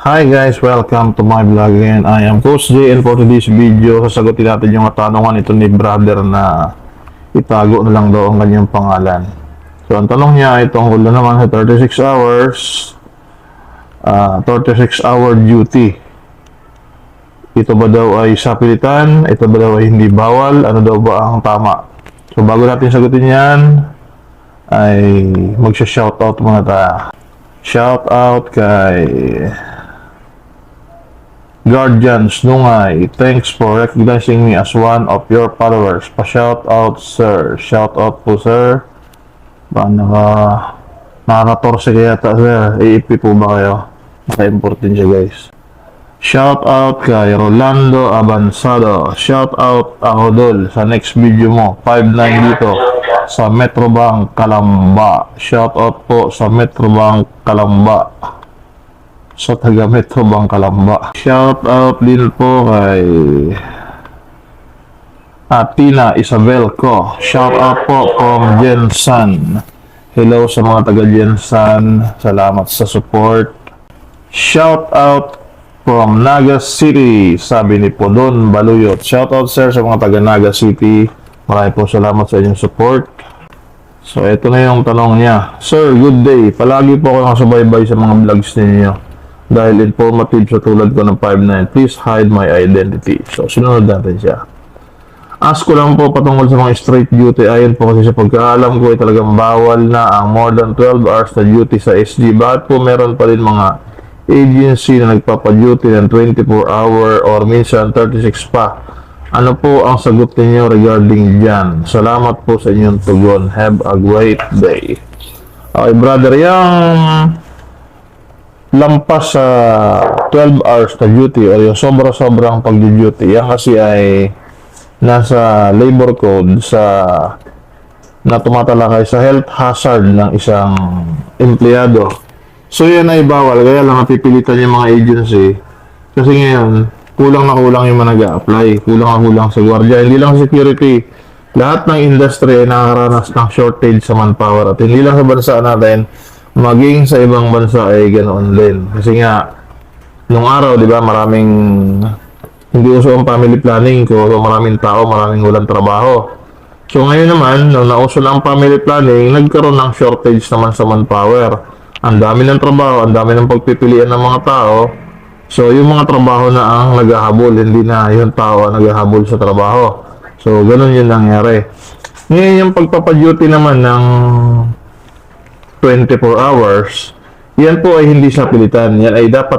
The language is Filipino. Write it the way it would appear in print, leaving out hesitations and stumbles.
Hi guys, welcome to my vlog again. I am Coach J and for today's video, sasagutin natin yung katanungan ito ni brother na itago na lang daw ang kanyang pangalan. So ang tanong niya ay tungkol na naman sa 36 hour duty. Ito ba daw ay sapilitan? Ito ba daw ay hindi bawal? Ano daw ba ang tama? So bago natin sagutin yan, ay magsha-shoutout muna tayo. Shoutout kay Guardians Nungay, thanks for recognizing me as one of your followers. Pa-shout out sir. Shout out po sir. Ba naka-14 kaya ta sir. AEP po ba kayo? Naka-important siya guys. Shout out kay Rolando Abansado. Shout out ako dol sa next video mo. 5'9" dito sa Metrobank Calamba. Shout out po sa Metrobank Calamba. Sa taga Metrobank Calamba. Shout out din po kay Tina Isabel ko. Shout out po from Jensan. Hello sa mga taga Jensan. Salamat sa support. Shout out from Naga City. Sabi ni Podon Baluyot. Shout out sir sa mga taga Naga City. Maraming po salamat sa inyong support. So ito na yung tanong niya. Sir, good day. Palagi po ako nakasubaybay sa mga vlogs ninyo. Dahil informative sa tulad ko ng 5'9", please hide my identity. So, sinunod natin siya. Ask ko lang po patungkol sa mga straight duty. Ayon po kasi sa pagkaalam ko ay talagang bawal na ang more than 12 hours na duty sa SG. Bakit po meron pa rin mga agency na nagpapa-duty ng 24-hour or minsan 36 pa? Ano po ang sagot ninyo regarding dyan? Salamat po sa inyong tugon. Have a great day. Okay, brother, yung lampas sa 12 hours na duty o yung sobra-sobrang pag-duty, yan kasi ay nasa labor code na tumatalakay sa health hazard ng isang empleyado. So yan ay bawal, kaya lang napipilitan yung mga agency kasi ngayon kulang na kulang yung mga nag-a-apply, kulang na kulang sa guardia, hindi lang security, lahat ng industry ay nakakaranas ng shortage sa manpower at hindi lang sa bansa natin, maging sa ibang bansa ay ganoon din. Kasi nga, nung araw, di ba, maraming hindi uso ang family planning ko. So, maraming tao, maraming walang trabaho. So, ngayon naman, nung nauso na ang family planning, nagkaroon ng shortage naman sa manpower. Ang dami ng trabaho, ang dami ng pagpipilian ng mga tao. So, yung mga trabaho na ang naghahabol, hindi na yung tao ang naghahabol sa trabaho. So, ganun yun nangyari. Ngayon, yung pagpapaduty naman ng 24 hours, yan po ay hindi sapilitan. Yan ay dapat